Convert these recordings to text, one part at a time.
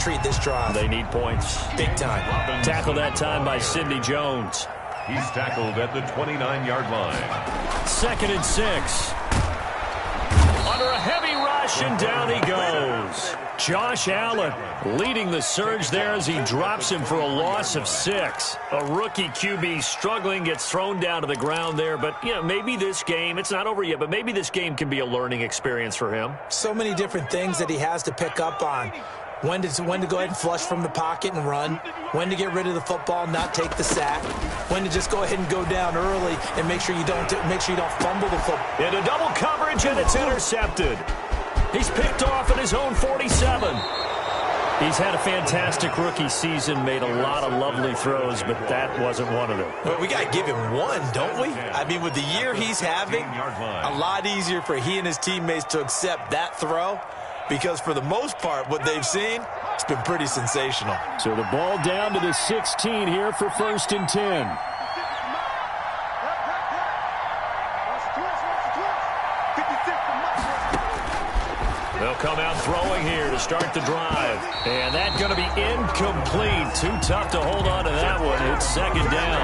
treat this drive. They need points. Big time. Tackled that time by Sidney Jones. He's tackled at the 29-yard line. 2nd and 6. Under a heavy rush, and down he goes. Josh Allen leading the surge there as he drops him for a loss of 6. A rookie QB struggling, gets thrown down to the ground there. But, you know, maybe this game, it's not over yet, but maybe this game can be a learning experience for him. So many different things that he has to pick up on. When to go ahead and flush from the pocket and run. When to get rid of the football, not take the sack. When to just go ahead and go down early and make sure you don't fumble the football. Into double coverage, and it's intercepted. He's picked off at his own 47. He's had a fantastic rookie season, made a lot of lovely throws, but that wasn't one of them. Well, we got to give him one, don't we? I mean, with the year he's having, a lot easier for he and his teammates to accept that throw. Because for the most part, what they've seen, it's been pretty sensational. So the ball down to the 16 here for 1st and 10. They'll come out throwing here to start the drive. And that's going to be incomplete. Too tough to hold on to that one. It's 2nd down.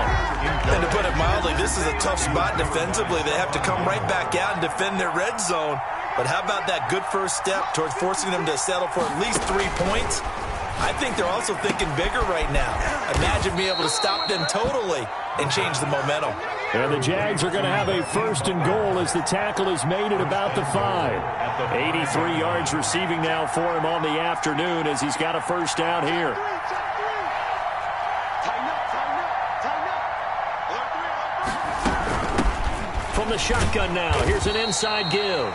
And to put it mildly, this is a tough spot defensively. They have to come right back out and defend their red zone. But how about that good first step towards forcing them to settle for at least 3 points? I think they're also thinking bigger right now. Imagine being able to stop them totally and change the momentum. And the Jags are going to have a 1st and goal as the tackle is made at about the 5. 83 yards receiving now for him on the afternoon as he's got a 1st down here. From the shotgun now, here's an inside give.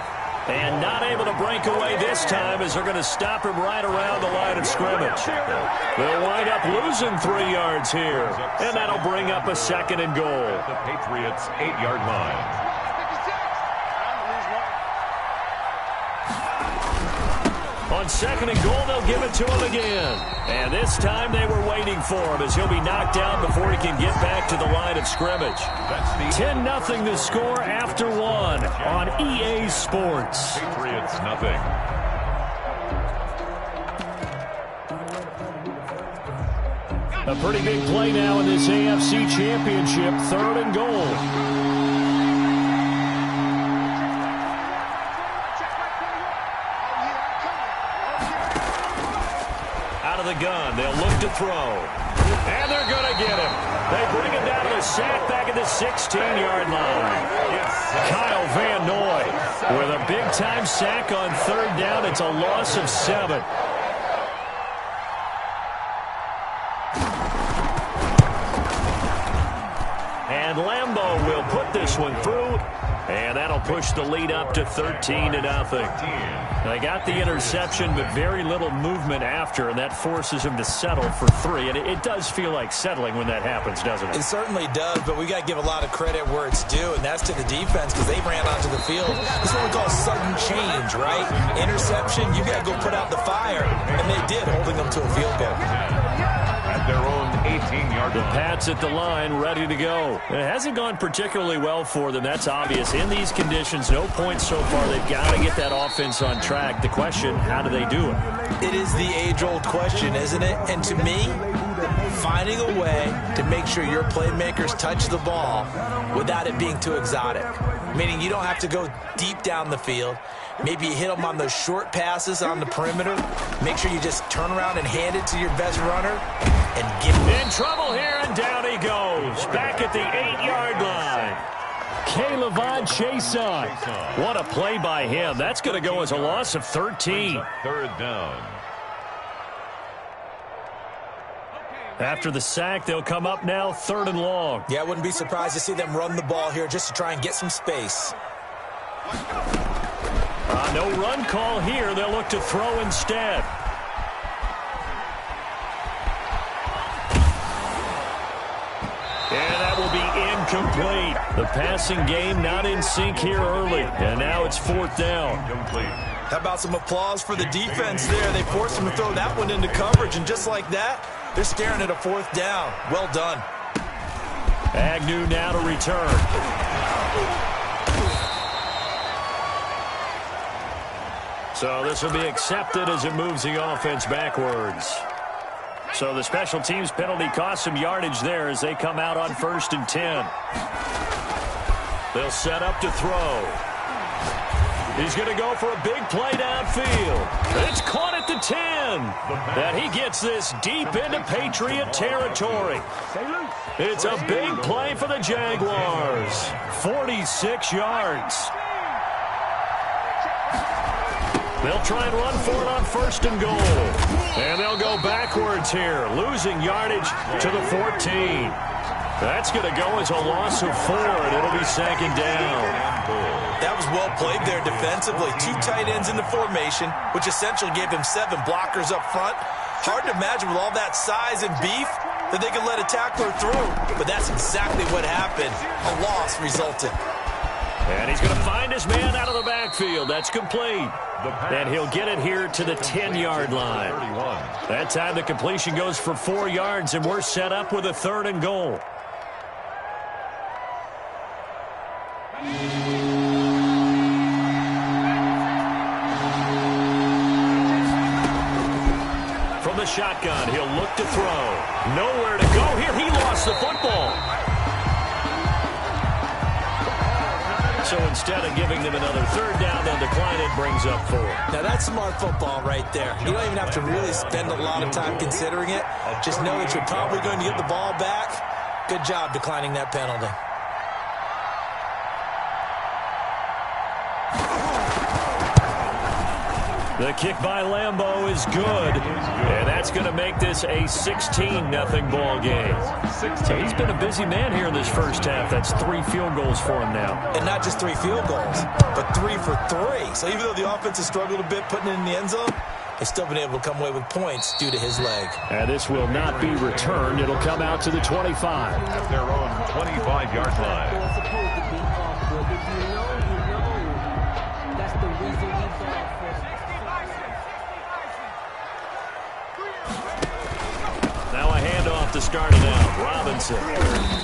And not able to break away this time as they're going to stop him right around the line of scrimmage. They'll wind up losing 3 yards here. And that'll bring up a 2nd and goal. The Patriots' 8-yard line. On 2nd and goal, they'll give it to him again. And this time they were waiting for him as he'll be knocked down before he can get back to the line of scrimmage. 10-0 the score after 1 on EA Sports. Patriots nothing. A pretty big play now in this AFC Championship. 3rd and goal. The gun. They'll look to throw. And they're going to get him. They bring him down to the sack back at the 16-yard line. Kyle Van Noy with a big-time sack on 3rd down. It's a loss of 7. And Lambeau will put this one through. And that'll push the lead up to 13-0. They got the interception, but very little movement after, and that forces him to settle for 3. And it does feel like settling when that happens, doesn't it? It certainly does, but we got to give a lot of credit where it's due, and that's to the defense because they ran onto the field. This is what we call sudden change, right? Interception, you got to go put out the fire, and they did, holding them to a field goal. At their own 18-yard line. The Pats at the line, ready to go. It hasn't gone particularly well for them. That's obvious. In these conditions, no points so far. They've got to get that offense on track. The question, how do they do it? It is the age-old question, isn't it? And to me, finding a way to make sure your playmakers touch the ball without it being too exotic. Meaning you don't have to go deep down the field. Maybe you hit them on those short passes on the perimeter. Make sure you just turn around and hand it to your best runner and give him. In trouble here, and down he goes. Back at the 8-yard line. K'Lavon Chaisson. What a play by him. That's going to go as a loss of 13. 3rd down. After the sack, they'll come up now 3rd and long. Yeah, I wouldn't be surprised to see them run the ball here just to try and get some space. No run call here. They'll look to throw instead. And that will be incomplete. The passing game not in sync here early. And now it's 4th down. How about some applause for the defense there? They forced him to throw that one into coverage, and just like that, they're staring at a 4th down. Well done. Agnew now to return. So this will be accepted as it moves the offense backwards. So the special teams penalty cost some yardage there as they come out on 1st and 10. They'll set up to throw. He's going to go for a big play downfield. It's caught at the 10. And he gets this deep into Patriot territory. It's a big play for the Jaguars. 46 yards. They'll try and run for it on 1st and goal. And they'll go backwards here, losing yardage to the 14. That's going to go as a loss of 4, and it'll be 2nd down. That was well played there defensively. 2 tight ends in the formation, which essentially gave him 7 blockers up front. Hard to imagine with all that size and beef that they could let a tackler through. But that's exactly what happened. A loss resulted. And he's going to find his man out of the backfield. That's complete. And he'll get it here to the 10-yard line. That time the completion goes for 4 yards, and we're set up with a 3rd and goal. From the shotgun, he'll look to throw. Nowhere to go here. He lost the football. So instead of giving them another 3rd down, they'll decline it, brings up 4. Now that's smart football right there. You don't even have to really spend a lot of time considering it. Just know that you're probably going to get the ball back. Good job declining that penalty. The kick by Lambeau is good, and that's going to make this a 16-0 ball game. So he's been a busy man here in this first half. That's 3 field goals for him now. And not just 3 field goals, but 3 for 3. So even though the offense has struggled a bit putting it in the end zone, they've still been able to come away with points due to his leg. And this will not be returned. It'll come out to the 25. At their own 25-yard line. To start it out, Robinson.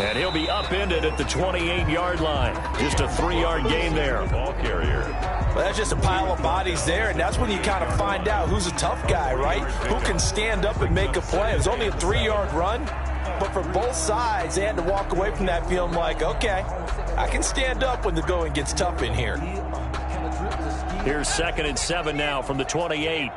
And he'll be upended at the 28-yard line. Just a 3-yard gain there. Ball carrier. Well, that's just a pile of bodies there, and that's when you kind of find out who's a tough guy, right? Who can stand up and make a play. It was only a 3-yard run, but for both sides, they had to walk away from that feeling like, okay, I can stand up when the going gets tough in here. Here's 2nd and 7 now from the 28.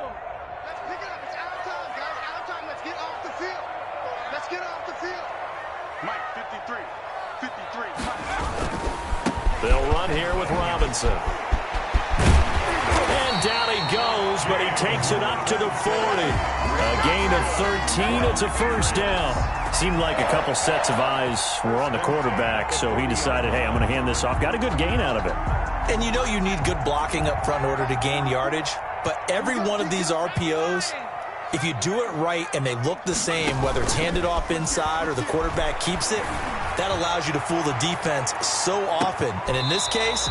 They'll run here with Robinson. And down he goes, but he takes it up to the 40. A gain of 13. It's a 1st down. Seemed like a couple sets of eyes were on the quarterback, so he decided, hey, I'm going to hand this off. Got a good gain out of it. And you know you need good blocking up front in order to gain yardage, but every one of these RPOs, if you do it right and they look the same, whether it's handed off inside or the quarterback keeps it, that allows you to fool the defense so often. And in this case,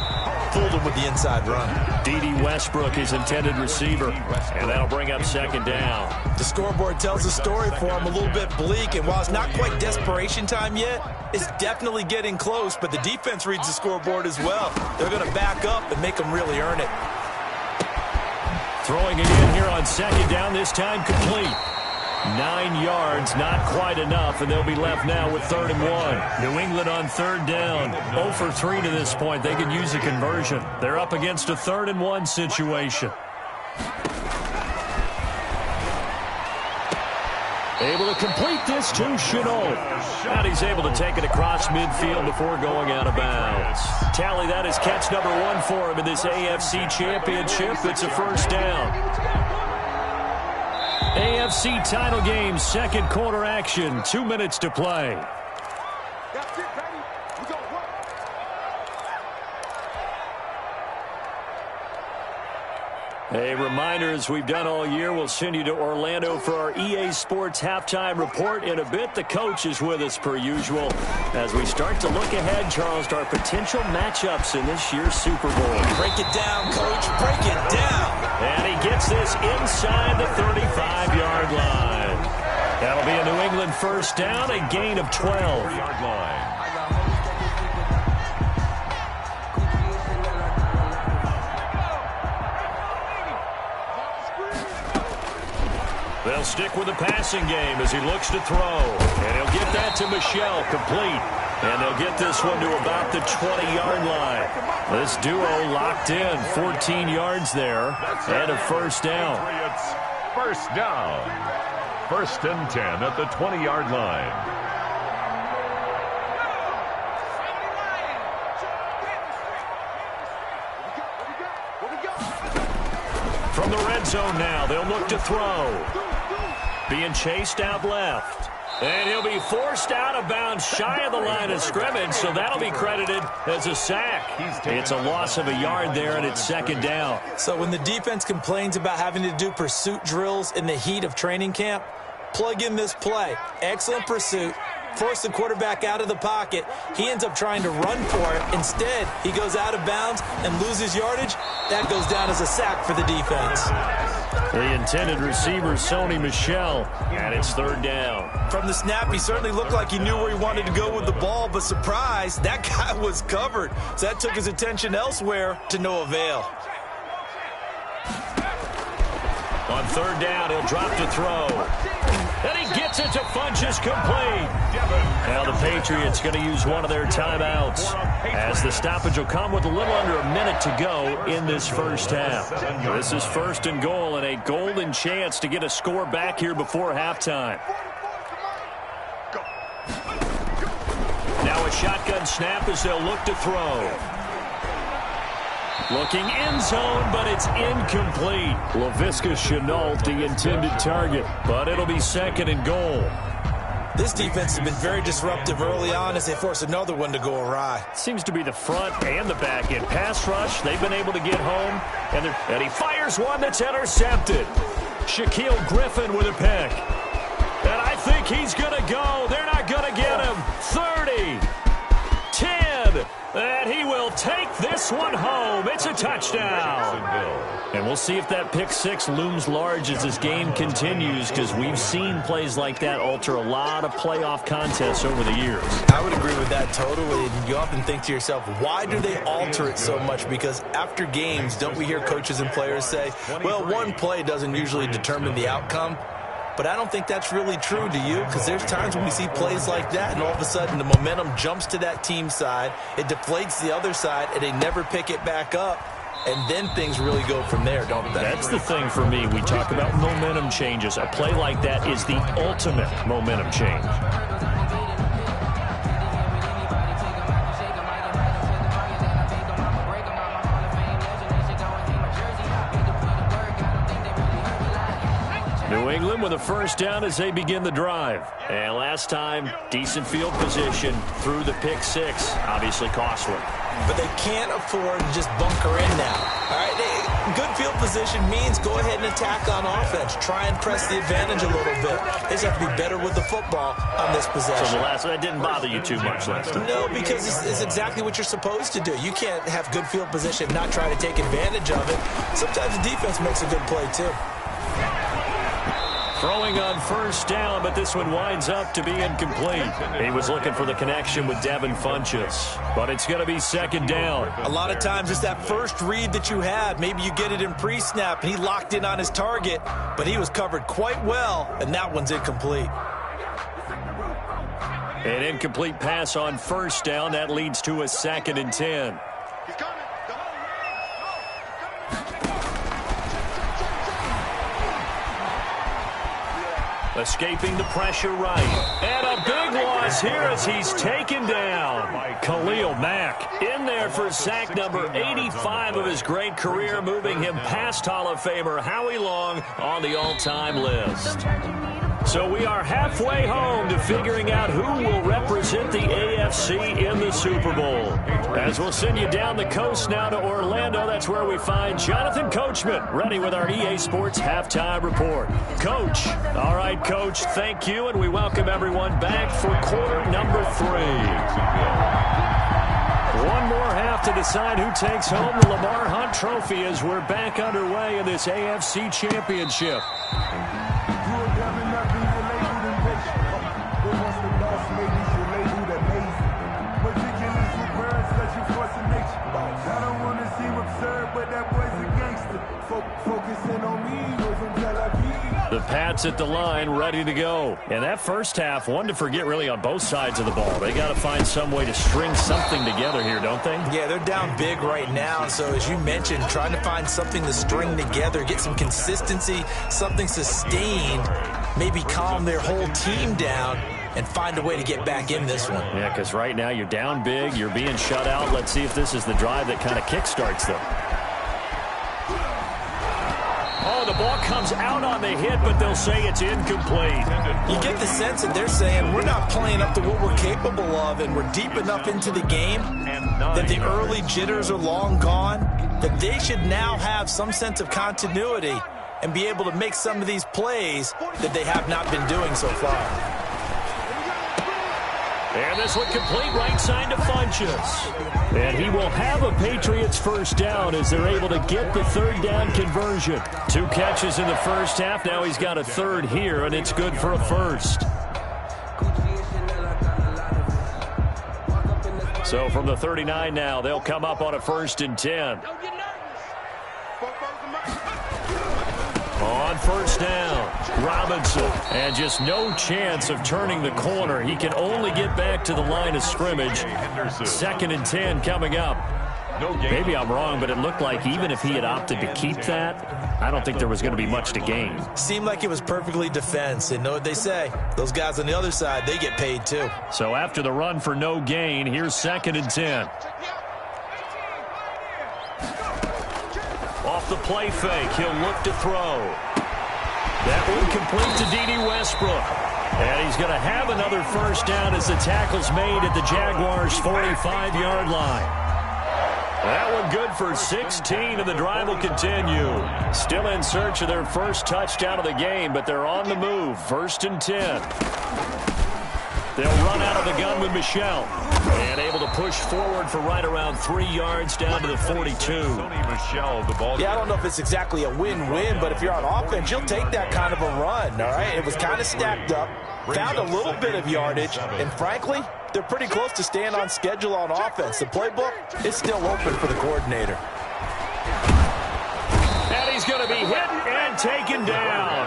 fooled them with the inside run. D.D. Westbrook is intended receiver, and that'll bring up 2nd down. The scoreboard tells the story for him a little bit bleak, and while it's not quite desperation time yet, it's definitely getting close, but the defense reads the scoreboard as well. They're going to back up and make them really earn it. Throwing it in here on 2nd down, this time complete. 9 yards, not quite enough, and they'll be left now with 3rd and 1. New England on 3rd down. 0 for 3 to this point. They could use a conversion. They're up against a 3rd and 1 situation. Able to complete this to Chenault. And he's able to take it across midfield before going out of bounds. Tally, that is catch number 1 for him in this AFC Championship. It's a 1st down. AFC title game, 2nd quarter action. 2 minutes to play. A reminder, as we've done all year, we'll send you to Orlando for our EA Sports halftime report. In a bit, the coach is with us per usual as we start to look ahead, Charles, to our potential matchups in this year's Super Bowl. Break it down, Coach. Break it down. And he gets this inside the 35-yard line. That'll be a New England 1st down, a gain of 12. Yard line. They'll stick with the passing game as he looks to throw. And he'll get that to Michel, complete. And they'll get this one to about the 20-yard line. This duo locked in, 14 yards there, and a first down. First down. 1st and 10 at the 20-yard line. From the red zone now, they'll look to throw. Being chased out left. And he'll be forced out of bounds shy of the line of scrimmage, so that'll be credited as a sack. It's a loss of a yard there, and it's 2nd down. So when the defense complains about having to do pursuit drills in the heat of training camp, plug in this play. Excellent pursuit. Force the quarterback out of the pocket. He ends up trying to run for it. Instead, he goes out of bounds and loses yardage. That goes down as a sack for the defense. The intended receiver, Sony Michel, and it's 3rd down. From the snap, he certainly looked like he knew where he wanted to go with the ball, but surprise, that guy was covered. So that took his attention elsewhere to no avail. On 3rd down, he'll drop to throw. And he gets it to Funchess, complete. Now the Patriots going to use one of their timeouts as the stoppage will come with a little under a minute to go in this first half. This is 1st and goal and a golden chance to get a score back here before halftime. Now a shotgun snap as they'll look to throw. Looking end zone, but it's incomplete. Laviska Shenault, the intended target, but it'll be 2nd and goal. This defense has been very disruptive early on as they force another one to go awry. Seems to be the front and the back end. Pass rush, they've been able to get home, and he fires one that's intercepted. Shaquille Griffin with a pick. And I think he's going to go. They're not going to get him. 30, 10. And he will take this one home. It's a touchdown. And we'll see if that pick six looms large as this game continues, because we've seen plays like that alter a lot of playoff contests over the years. I would agree with that totally. And you often think to yourself, why do they alter it so much? Because after games, don't we hear coaches and players say, well, one play doesn't usually determine the outcome? But I don't think that's really true, do you? Because there's times when we see plays like that, and all of a sudden the momentum jumps to that team side, it deflates the other side, and they never pick it back up, and then things really go from there, don't they? That's the thing for me. We talk about momentum changes. A play like that is the ultimate momentum change. New England with a first down as they begin the drive. And last time, decent field position through the pick six. Obviously costly. But they can't afford to just bunker in now. All right, good field position means go ahead and attack on offense. Try and press the advantage a little bit. They just have to be better with the football on this possession. So that didn't bother you too much last time? No, because it's exactly what you're supposed to do. You can't have good field position and not try to take advantage of it. Sometimes the defense makes a good play, too. Throwing on first down, but this one winds up to be incomplete. He was looking for the connection with Devin Funchess, but it's going to be second down. A lot of times it's that first read that you had. Maybe you get it in pre-snap. He locked in on his target, but he was covered quite well, and that one's incomplete. An incomplete pass on first down. That leads to a 2nd and 10. Escaping the pressure right. And a big loss here as he's taken down. Khalil Mack in there for sack number 85 of his great career, moving him past Hall of Famer Howie Long on the all-time list. So we are halfway home to figuring out who will represent the AFC in the Super Bowl. As we'll send you down the coast now to Orlando, that's where we find Jonathan Coachman, ready with our EA Sports Halftime Report. Coach, all right, Coach, thank you, and we welcome everyone back for quarter number 3. One more half to decide who takes home the Lamar Hunt Trophy as we're back underway in this AFC Championship. The Pats at the line, ready to go. And that first half, one to forget really on both sides of the ball. They got to find some way to string something together here, don't they? Yeah, they're down big right now. So as you mentioned, trying to find something to string together, get some consistency, something sustained, maybe calm their whole team down and find a way to get back in this one. Yeah, because right now you're down big, you're being shut out. Let's see if this is the drive that kind of kickstarts them. Oh, the ball comes out on the hit, but they'll say it's incomplete. You get the sense that they're saying we're not playing up to what we're capable of, and we're deep enough into the game that the early jitters are long gone, that they should now have some sense of continuity and be able to make some of these plays that they have not been doing so far. And this one complete right side to Funchess. And he will have a Patriots first down as they're able to get the third down conversion. 2 catches in the first half. Now he's got a third here, and it's good for a first. So from the 39 now, they'll come up on a 1st and 10. On first down, Robinson, and just no chance of turning the corner. He can only get back to the line of scrimmage. 2nd and 10 coming up. Maybe I'm wrong, but it looked like even if he had opted to keep that, I don't think there was going to be much to gain. Seemed like it was perfectly defense, and know what they say. Those guys on the other side, they get paid too. So after the run for no gain, here's 2nd and 10. Off the play fake, he'll look to throw. That one complete to D.D. Westbrook. And he's going to have another first down as the tackle's made at the Jaguars' 45-yard line. That one good for 16, and the drive will continue. Still in search of their first touchdown of the game, but they're on the move. 1st and 10. They'll run out of the gun with Michel. And able to push forward for right around 3 yards down to the 42. Yeah, I don't know if it's exactly a win-win, but if you're on offense, you'll take that kind of a run, all right? It was kind of stacked up, found a little bit of yardage, and frankly, they're pretty close to staying on schedule on offense. The playbook is still open for the coordinator. And he's going to be hit and taken down.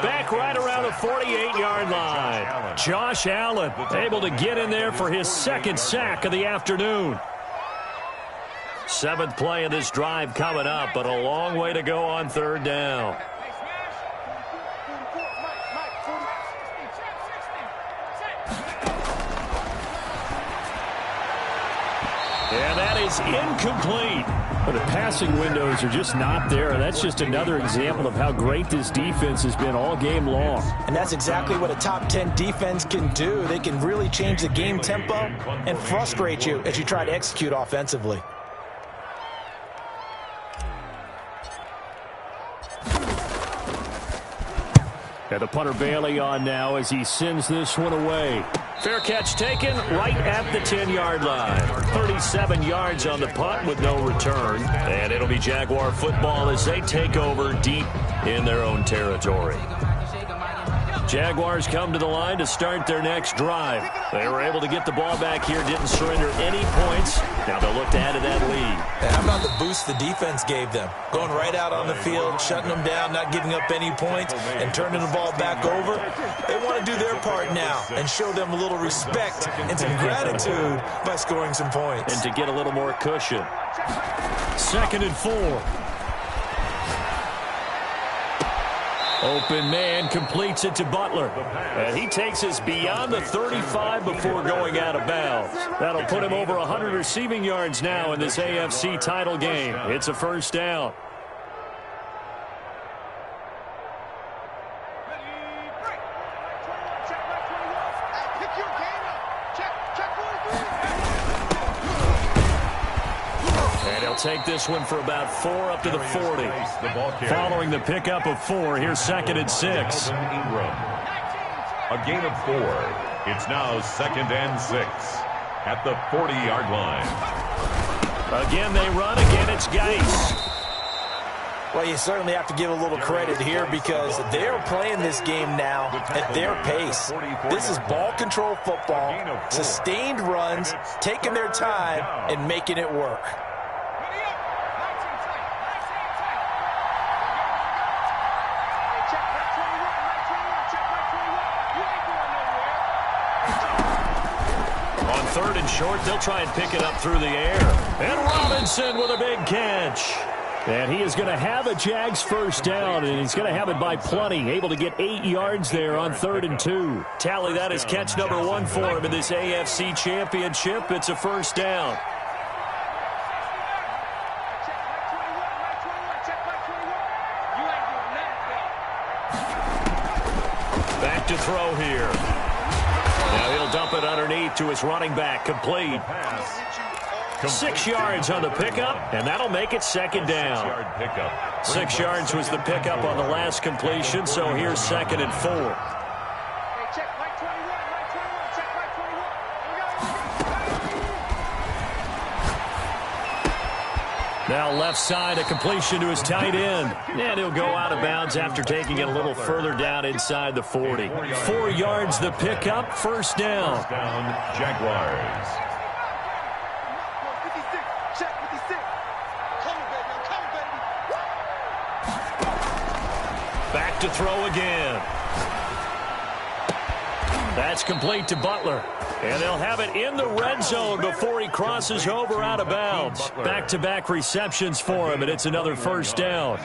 Back right around the 48-yard line. Josh Allen able to get in there for his 2nd sack of the afternoon. 7th play of this drive coming up, but a long way to go on 3rd down. And that is incomplete. But the passing windows are just not there. That's just another example of how great this defense has been all game long. And that's exactly what a top 10 defense can do. They can really change the game tempo and frustrate you as you try to execute offensively. And the punter Bailey on now as he sends this one away. Fair catch taken right at the 10-yard line. 37 yards on the punt with no return. And it'll be Jaguar football as they take over deep in their own territory. Jaguars come to the line to start their next drive. They were able to get the ball back here, didn't surrender any points. Now they'll look to add to that lead. And how about the boost the defense gave them? Going right out on the field, shutting them down, not giving up any points, and turning the ball back over. They want to do their part now and show them a little respect and some gratitude by scoring some points. And to get a little more cushion. 2nd and 4. Open man completes it to Butler. And he takes us beyond the 35 before going out of bounds. That'll put him over 100 receiving yards now in this AFC title game. It's a first down. Take this one for about 4 up to the 40. Following the pickup of 4, here's 2nd and 6. A gain of 4. It's now 2nd and 6 at the 40-yard line. Again, they run. Again, it's Geis. Well, you certainly have to give a little credit here because they're playing this game now at their pace. This is ball control football, sustained runs, taking their time, and making it work. 3rd and short. They'll try and pick it up through the air. And Robinson with a big catch. And he is going to have a Jags first down, and he's going to have it by plenty. Able to get 8 yards there on 3rd and 2. Tally, that is catch number 1 for him in this AFC Championship. It's a first down. Back to throw here. Now he'll dump it underneath to his running back. Complete. 6 yards on the pickup, and that'll make it 2nd down. 6 yards was the pickup on the last completion, so here's 2nd and 4. Now left side, a completion to his tight end. And he'll go out of bounds after taking it a little further down inside the 40. 4 yards the pickup, first down. Jaguars. Back to throw again. That's complete to Butler. And they'll have it in the red zone before he crosses over out of bounds. Back-to-back receptions for him, and it's another first down.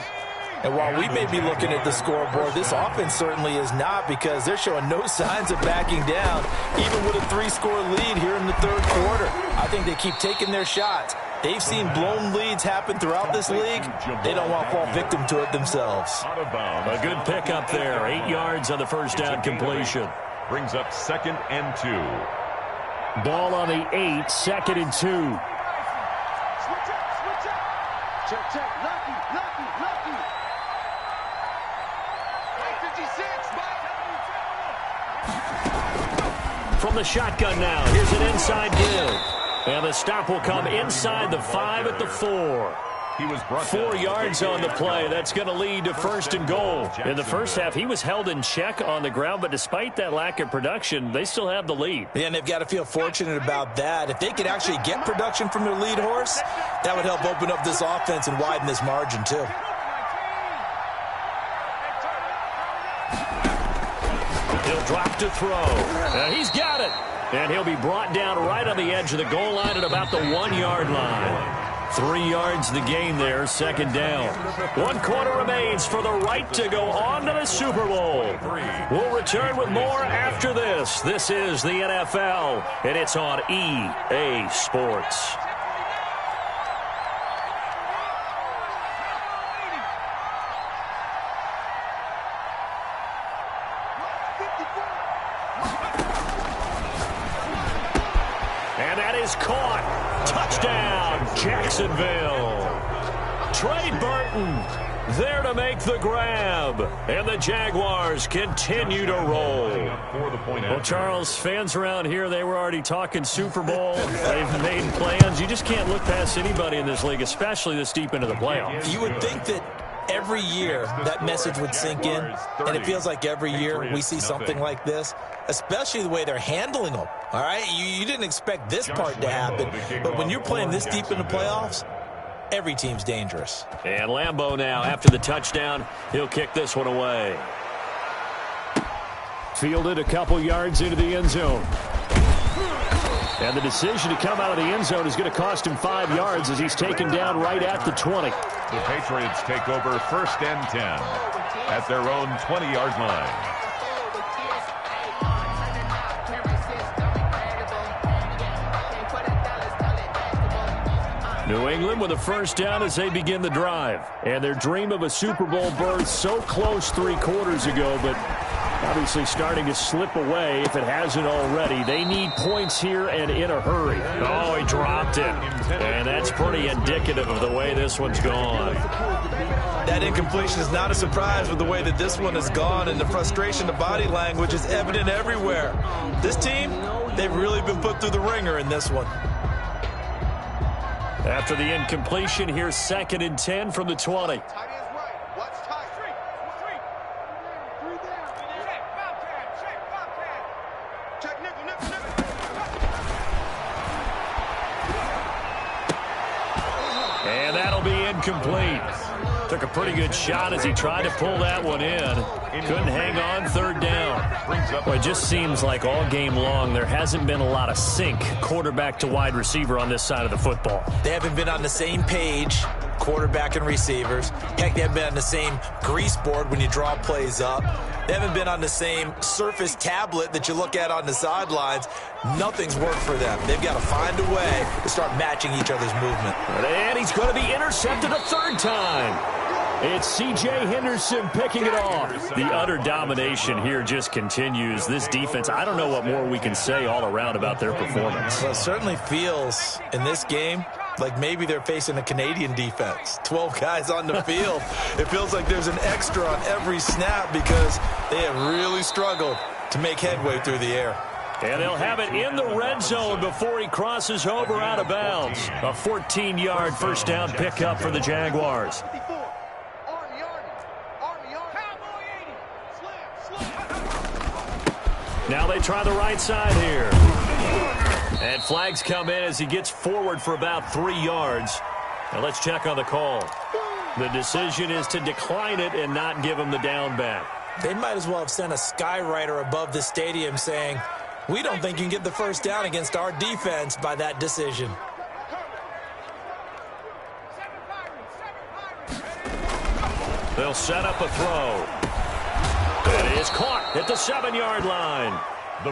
And while we may be looking at the scoreboard, this offense certainly is not, because they're showing no signs of backing down, even with a 3-score lead here in the 3rd quarter. I think they keep taking their shots. They've seen blown leads happen throughout this league. They don't want to fall victim to it themselves. A good pickup there. 8 yards on the first down completion. Brings up 2nd and 2. Ball on the 8, 2nd and 2. Check. Lucky. From the shotgun now, here's an inside give. And the stop will come inside the 5 at the 4. He was 4 yards on the play. That's going to lead to 1st and goal. In the first half, he was held in check on the ground, but despite that lack of production, they still have the lead. Yeah, and they've got to feel fortunate about that. If they could actually get production from their lead horse, that would help open up this offense and widen this margin too. He'll drop to throw. He's got it. And he'll be brought down right on the edge of the goal line at about the 1-yard line. 3 yards the gain there, 2nd down. 1 quarter remains for the right to go on to the Super Bowl. We'll return with more after this. This is the NFL, and it's on EA Sports. And that is caught. Touchdown, Jacksonville. Trey Burton there to make the grab. And the Jaguars continue to roll. Well, Charles, fans around here, they were already talking Super Bowl. They've made plans. You just can't look past anybody in this league, especially this deep into the playoffs. You would think that every year that message would sink in, and it feels like every year we see something like this, especially the way they're handling them. All right, you didn't expect this part to happen, but when you're playing this deep in the playoffs, every team's dangerous. And Lambeau now, after the touchdown, he'll kick this one away. Fielded a couple yards into the end zone. And the decision to come out of the end zone is going to cost him 5 yards as he's taken down right at the 20. The Patriots take over 1st and 10 at their own 20-yard line. New England with a first down as they begin the drive. And their dream of a Super Bowl berth so close 3 quarters ago, but obviously starting to slip away if it hasn't already. They need points here and in a hurry. Oh, he dropped it. And that's pretty indicative of the way this one's gone. That incompletion is not a surprise with the way that this one has gone, and the frustration, the body language is evident everywhere. This team, they've really been put through the ringer in this one. After the incompletion, here's 2nd and 10 from the 20. And that'll be incomplete. Took a pretty good shot as he tried to pull that one in. Couldn't hang on, third down. Well, it just seems like all game long there hasn't been a lot of sync quarterback to wide receiver on this side of the football. They haven't been on the same page, quarterback and receivers. Heck, they haven't been on the same grease board when you draw plays up. They haven't been on the same Surface tablet that you look at on the sidelines. Nothing's worked for them. They've got to find a way to start matching each other's movement. And he's going to be intercepted a third time. It's C.J. Henderson picking it off. The utter domination here just continues. This defense, I don't know what more we can say all around about their performance. Well, it certainly feels in this game like maybe they're facing a Canadian defense. 12 guys on the field. It feels like there's an extra on every snap because they have really struggled to make headway through the air. And they'll have it in the red zone before he crosses over out of bounds. A 14-yard first down pickup for the Jaguars. Now they try the right side here. And flags come in as he gets forward for about 3 yards. Now let's check on the call. The decision is to decline it and not give him the down back. They might as well have sent a skywriter above the stadium saying, we don't think you can get the first down against our defense by that decision. They'll set up a throw. It is caught at the 7-yard line.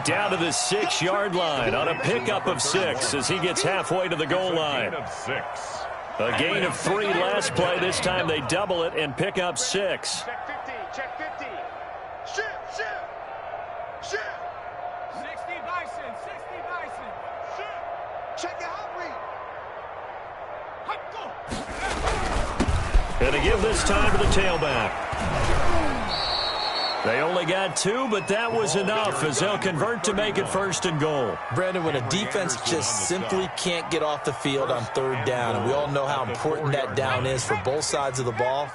Down to the 6-yard line on a pickup of 6 as he gets halfway to the goal line. A gain of 3 last play. This time they double it and pick up 6. Check 50, check 50. Shift. 60 Bison, 60 Bison. Shift. Check the hot read. Going to give this time to the tailback. They only got 2, but that was enough as they'll convert to make it first and goal. Brandon, when a defense just simply can't get off the field on third down, and we all know how important that down is for both sides of the ball,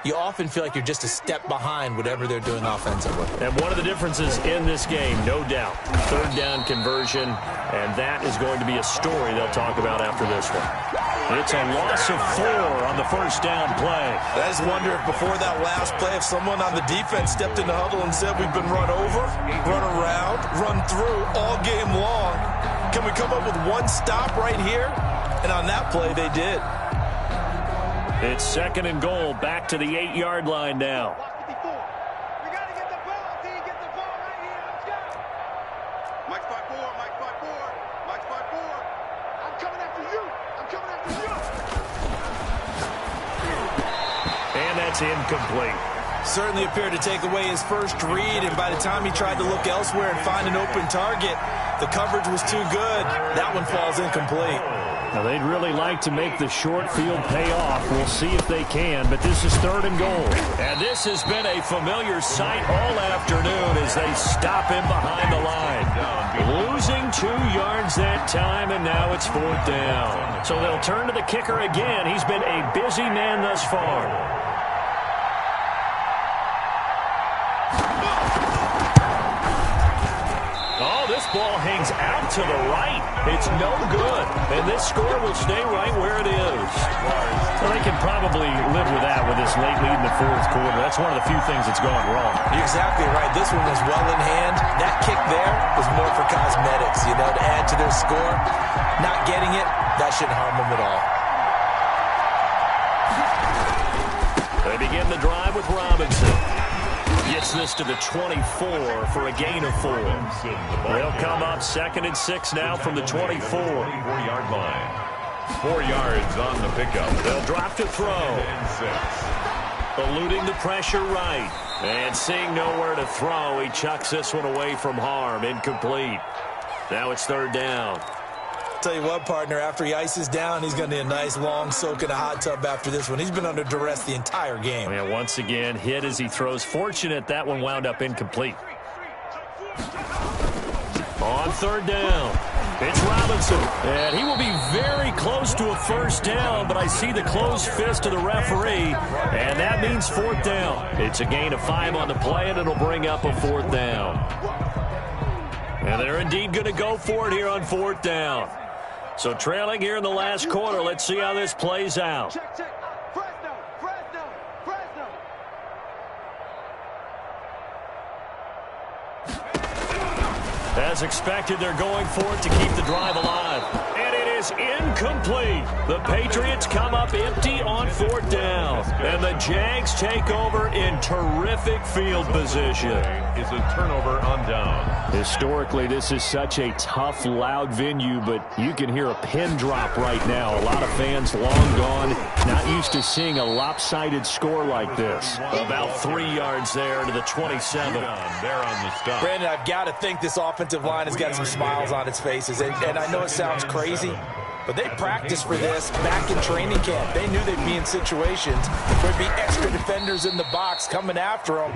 you often feel like you're just a step behind whatever they're doing offensively. And one of the differences in this game, no doubt, third down conversion, and that is going to be a story they'll talk about after this one. It's a loss of 4 on the first down play. I just wonder if before that last play, if someone on the defense stepped in the huddle and said we've been run over, run around, run through all game long. Can we come up with one stop right here? And on that play, they did. It's second and goal, back to the 8-yard line now. We got to get the ball, D. Get the ball right here. Let's go. Mike spot 4. Mike spot 4. I'm coming after you. And that's incomplete. Certainly appeared to take away his first read, and by the time he tried to look elsewhere and find an open target, the coverage was too good. That one falls incomplete. Now, they'd really like to make the short field pay off. We'll see if they can, but this is third and goal. And this has been a familiar sight all afternoon as they stop him behind the line. Losing 2 yards that time, and now it's fourth down. So they'll turn to the kicker again. He's been a busy man thus far. This ball hangs out to the right. It's no good. And this score will stay right where it is. Well, they can probably live with that with this late lead in the fourth quarter. That's one of the few things that's gone wrong. You're exactly right. This one was well in hand. That kick there was more for cosmetics, to add to their score. Not getting it, that shouldn't harm them at all. They begin the drive with Robinson. Gets this to the 24 for a gain of 4. They'll come up 2nd and 6 now from the 24-yard line. 4 yards on the pickup. They'll drop to throw. Eluding the pressure right. And seeing nowhere to throw, he chucks this one away from harm. Incomplete. Now it's third down. Tell you what, partner, after he ices down, he's going to need a nice long soak in a hot tub after this one. He's been under duress the entire game. Yeah, once again, hit as he throws. Fortunate that one wound up incomplete. On third down, it's Robinson. And he will be very close to a first down, but I see the closed fist of the referee, and that means fourth down. It's a gain of 5 on the play, and it'll bring up a fourth down. And they're indeed going to go for it here on fourth down. So trailing here in the last quarter, let's see how this plays out. Check. Fresno. As expected, they're going for it to keep the drive alive. And it is incomplete. The Patriots come up empty on 4th down. And the Jags take over in terrific field position. Is a turnover on down. Historically, this is such a tough, loud venue, but you can hear a pin drop right now. A lot of fans long gone, not used to seeing a lopsided score like this. About 3 yards there to the 27. There on the stop. Brandon, I've got to think this offensive line has got some smiles on its faces. And I know it sounds crazy, but they practiced for this back in training camp. They knew they'd be in situations where there'd be extra defenders in the box coming after them,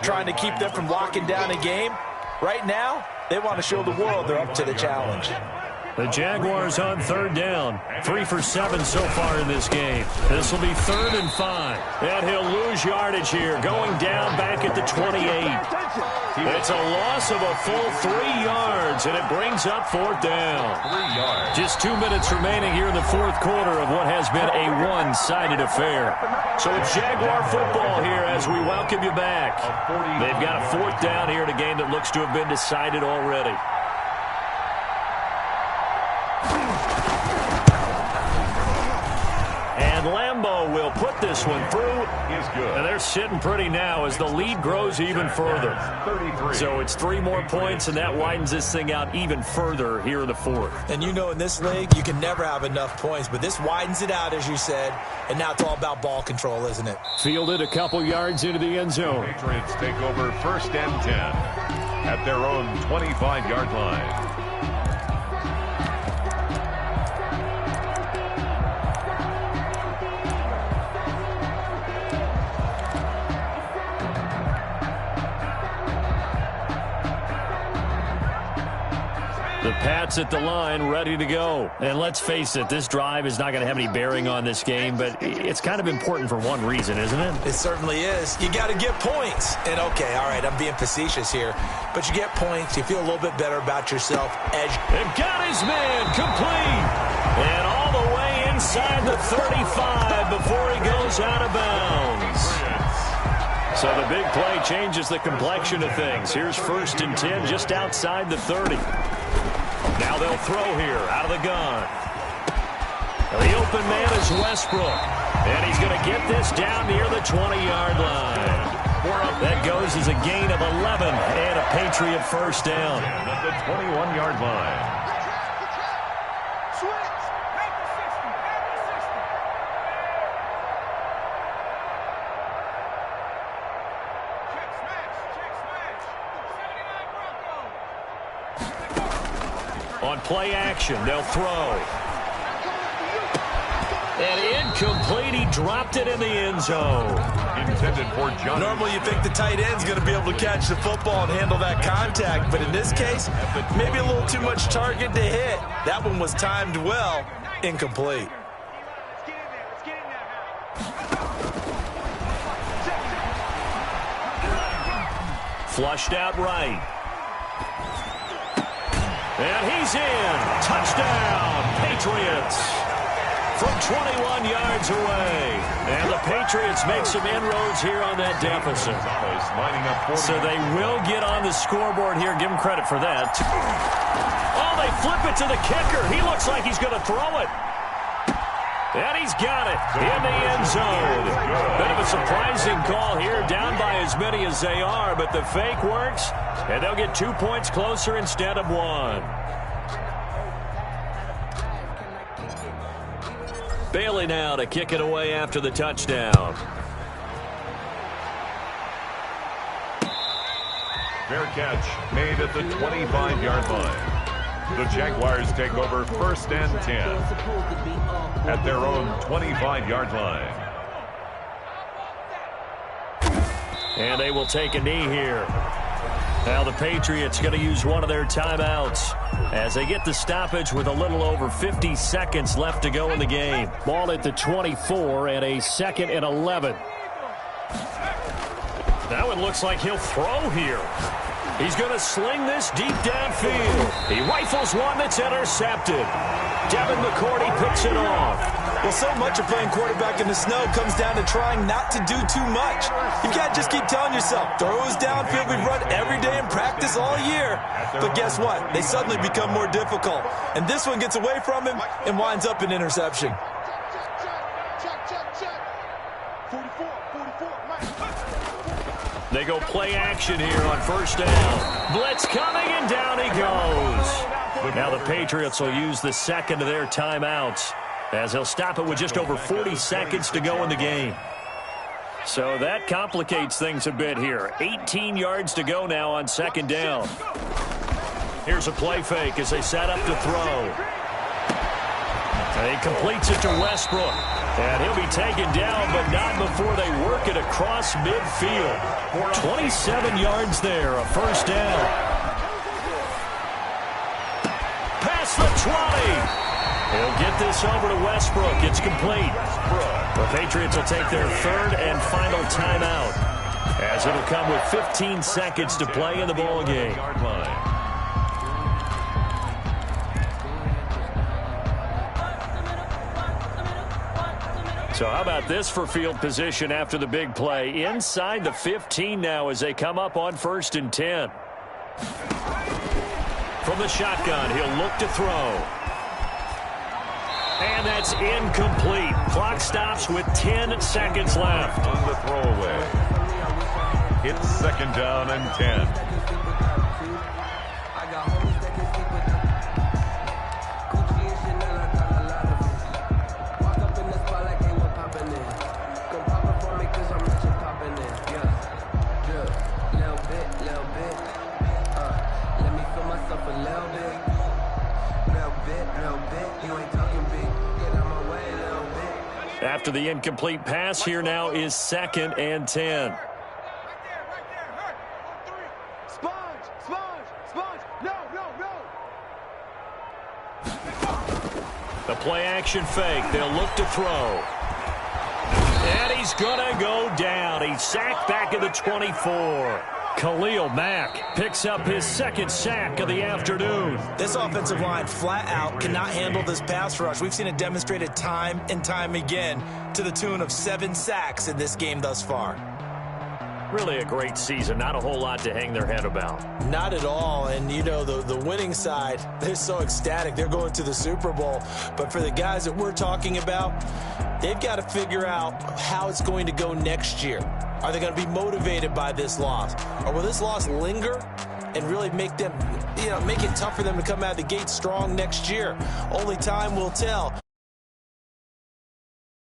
trying to keep them from locking down a game. Right now, they want to show the world they're up to the challenge. The Jaguars on 3rd down. 3 for 7 so far in this game. This will be 3rd and 5. And he'll lose yardage here, going down back at the 28. It's a loss of a full 3 yards, and it brings up 4th down. 3 yards. Just 2 minutes remaining here in the 4th quarter of what has been a one-sided affair. So it's Jaguar football here as we welcome you back. They've got a 4th down here in a game that looks to have been decided already. And Lambeau will put this one through. Is good. And they're sitting pretty now as the lead grows even further. 33. So it's 3 more points, and that widens this thing out even further here in the 4th. And you know in this league, you can never have enough points, but this widens it out, as you said, and now it's all about ball control, isn't it? Fielded a couple yards into the end zone. Patriots take over 1st and 10 at their own 25-yard line. The Pats at the line, ready to go. And let's face it, this drive is not going to have any bearing on this game, but it's kind of important for one reason, isn't it? It certainly is. You got to get points. And, okay, all right, I'm being facetious here, but you get points. You feel a little bit better about yourself. And got his man complete. And all the way inside the 35 before he goes out of bounds. So the big play changes the complexion of things. Here's 1st and 10 just outside the 30. Now they'll throw here out of the gun. The open man is Westbrook. And he's going to get this down near the 20-yard line. That goes as a gain of 11 and a Patriot 1st down. At the 21-yard line. On play action, they'll throw. And incomplete. He dropped it in the end zone. Intended for John. Normally you think the tight end's going to be able to catch the football and handle that contact, but in this case, maybe a little too much target to hit. That one was timed well. Incomplete. Flushed out right. And he's in. Touchdown, Patriots. From 21 yards away. And the Patriots make some inroads here on that deficit. So they will get on the scoreboard here. Give them credit for that. Oh, they flip it to the kicker. He looks like he's going to throw it. And he's got it in the end zone. Bit of a surprising call here, down by as many as they are, but the fake works, and they'll get 2 points closer instead of 1. Bailey now to kick it away after the touchdown. Fair catch made at the 25-yard line. The Jaguars take over 1st and 10 at their own 25-yard line. And they will take a knee here. Now the Patriots going to use one of their timeouts as they get the stoppage with a little over 50 seconds left to go in the game. Ball at the 24 and a 2nd and 11. Now it looks like he'll throw here. He's going to sling this deep downfield. He rifles one that's intercepted. Devin McCourty picks it off. Well, so much of playing quarterback in the snow comes down to trying not to do too much. You can't just keep telling yourself, throws downfield we've run every day in practice all year. But guess what? They suddenly become more difficult. And this one gets away from him and winds up an interception. They go play action here on first down. Blitz coming, and down he goes. Now the Patriots will use the second of their timeouts, as they'll stop it with just over 40 seconds to go in the game. So that complicates things a bit here. 18 yards to go now on second down. Here's a play fake as they set up to throw. He completes it to Westbrook. And he'll be taken down, but not before they work it across midfield. 27 yards there, a first down. Past the 20. He'll get this over to Westbrook. It's complete. The Patriots will take their third and final timeout, as it'll come with 15 seconds to play in the ball game. So how about this for field position after the big play? Inside the 15 now as they come up on 1st and 10. From the shotgun, he'll look to throw. And that's incomplete. Clock stops with 10 seconds left. On the throwaway. It's 2nd down and 10. After the incomplete pass, here now is 2nd and 10. The play action fake. They'll look to throw. And he's going to go down. He's sacked back at the 24. Khalil Mack picks up his 2nd sack of the afternoon. This offensive line flat out cannot handle this pass rush. We've seen it demonstrated time and time again to the tune of 7 sacks in this game thus far. Really a great season. Not a whole lot to hang their head about. Not at all. And, you know, the winning side, they're so ecstatic. They're going to the Super Bowl. But for the guys that we're talking about, they've got to figure out how it's going to go next year. Are they going to be motivated by this loss? Or will this loss linger and really make them, make it tough for them to come out of the gate strong next year? Only time will tell.